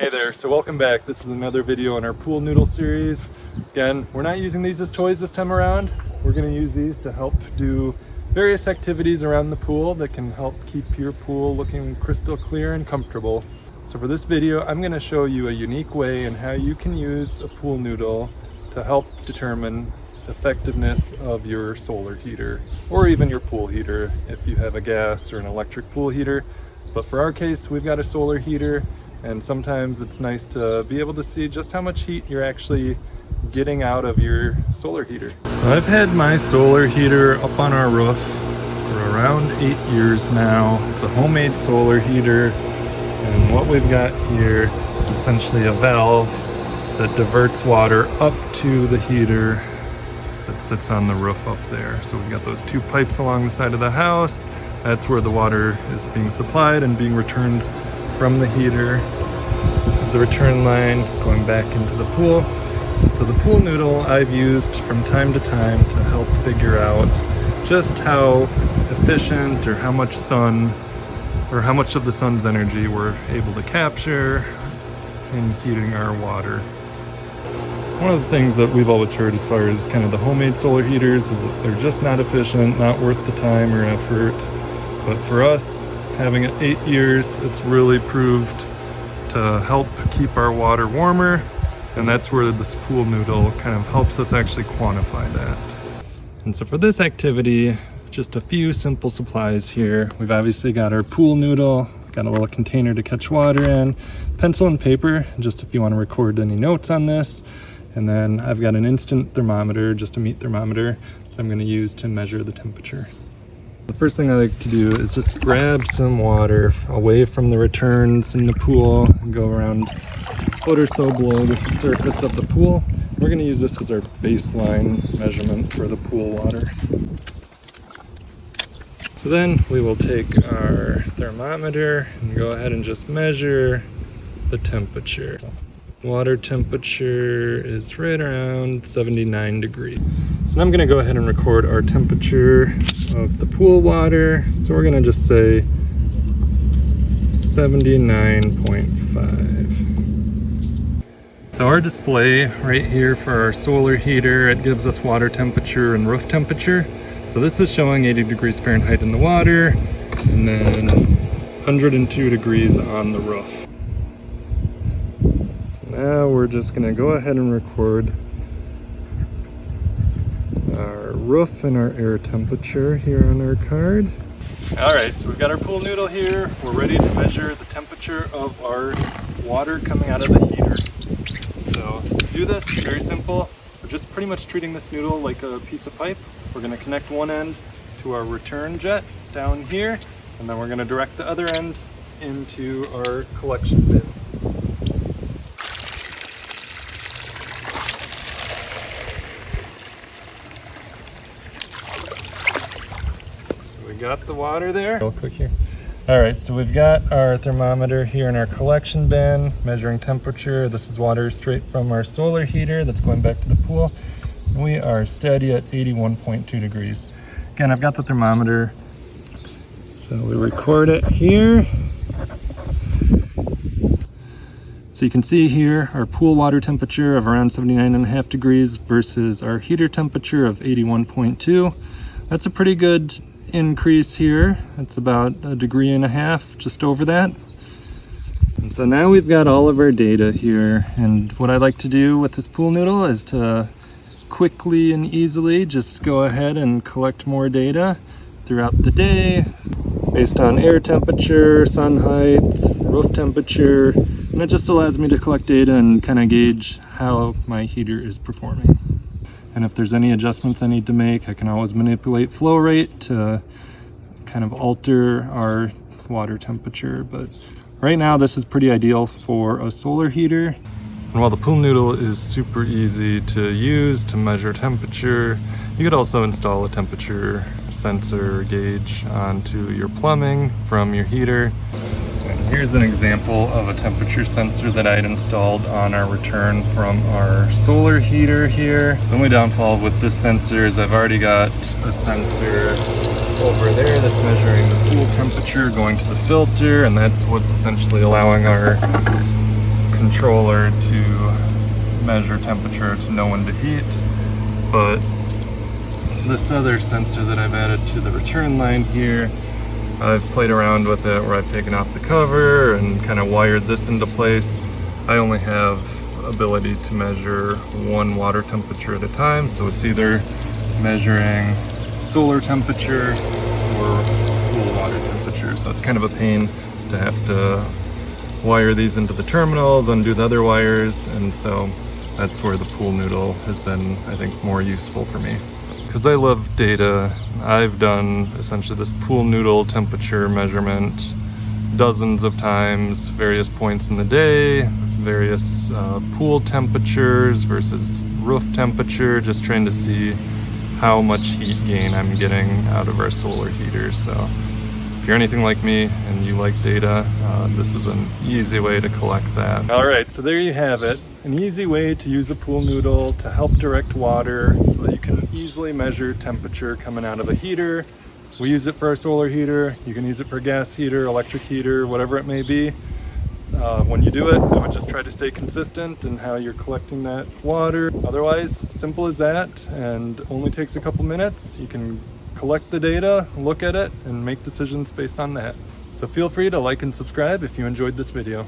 Hey there, so welcome back. This is another video in our Pool Noodle series. Again, we're not using these as toys this time around. We're going to use these to help do various activities around the pool that can help keep your pool looking crystal clear and comfortable. So for this video, I'm going to show you a unique way in how you can use a pool noodle to help determine the effectiveness of your solar heater, or even your pool heater if you have a gas or an electric pool heater. But for our case, we've got a solar heater, and sometimes it's nice to be able to see just how much heat you're actually getting out of your solar heater. So I've had my solar heater up on our roof for around 8 years now. It's a homemade solar heater, and what we've got here is essentially a valve that diverts water up to the heater that sits on the roof up there. So we've got those two pipes along the side of the house. That's where the water is being supplied and being returned from the heater. This is the return line going back into the pool. So the pool noodle I've used from time to time to help figure out just how efficient or how much sun or how much of the sun's energy we're able to capture in heating our water. One of the things that we've always heard as far as kind of the homemade solar heaters is that they're just not efficient, not worth the time or effort. But for us, having it 8 years, it's really proved to help keep our water warmer, and that's where this pool noodle kind of helps us actually quantify that. And so for this activity, just a few simple supplies here. We've obviously got our pool noodle, got a little container to catch water in, pencil and paper, just if you want to record any notes on this. And then I've got an instant thermometer, just a meat thermometer, that I'm going to use to measure the temperature. The first thing I like to do is just grab some water away from the returns in the pool and go around a foot or so below the surface of the pool. We're going to use this as our baseline measurement for the pool water. So then we will take our thermometer and go ahead and just measure the temperature. Water temperature is right around 79 degrees. So now I'm going to go ahead and record our temperature of the pool water. So we're going to just say 79.5. So our display right here for our solar heater, it gives us water temperature and roof temperature. So this is showing 80 degrees Fahrenheit in the water and then 102 degrees on the roof. Now we're just going to go ahead and record our roof and our air temperature here on our card. Alright, so we've got our pool noodle here. We're ready to measure the temperature of our water coming out of the heater. So to do this, very simple. We're just pretty much treating this noodle like a piece of pipe. We're going to connect one end to our return jet down here, and then we're going to direct the other end into our collection bin. Got the water there. Real quick here. All right, so we've got our thermometer here in our collection bin, measuring temperature. This is water straight from our solar heater that's going back to the pool. We are steady at 81.2 degrees. Again, I've got the thermometer, so we record it here. So you can see here our pool water temperature of around 79.5 degrees versus our heater temperature of 81.2. That's a pretty good increase here. It's about 1.5 degrees, just over that. And so now we've got all of our data here, and what I like to do with this pool noodle is to quickly and easily just go ahead and collect more data throughout the day based on air temperature, sun height, roof temperature, and it just allows me to collect data and kind of gauge how my heater is performing. And if there's any adjustments I need to make, I can always manipulate flow rate to kind of alter our water temperature. But right now, this is pretty ideal for a solar heater. And while the pool noodle is super easy to use to measure temperature, you could also install a temperature sensor gauge onto your plumbing from your heater. And here's an example of a temperature sensor that I had installed on our return from our solar heater here. The only downfall with this sensor is I've already got a sensor over there that's measuring the pool temperature going to the filter, and that's what's essentially allowing our controller to measure temperature to know when to heat, but this other sensor that I've added to the return line here, I've played around with it where I've taken off the cover and kind of wired this into place. I only have ability to measure one water temperature at a time, so it's either measuring solar temperature or pool water temperature. So it's kind of a pain to have to wire these into the terminals, undo the other wires, and so that's where the Pool Noodle has been, I think, more useful for me. Because I love data, I've done essentially this Pool Noodle temperature measurement dozens of times, various points in the day, various pool temperatures versus roof temperature, just trying to see how much heat gain I'm getting out of our solar heaters. So if you're anything like me and you like data, this is an easy way to collect that. All right, so there you have it. An easy way to use a Pool Noodle to help direct water so that you can easily measure temperature coming out of a heater. We use it for our solar heater. You can use it for a gas heater, electric heater, whatever it may be. When you do it, I would just try to stay consistent in how you're collecting that water. Otherwise, simple as that, and only takes a couple minutes. You can collect the data, look at it, and make decisions based on that. So feel free to like and subscribe if you enjoyed this video.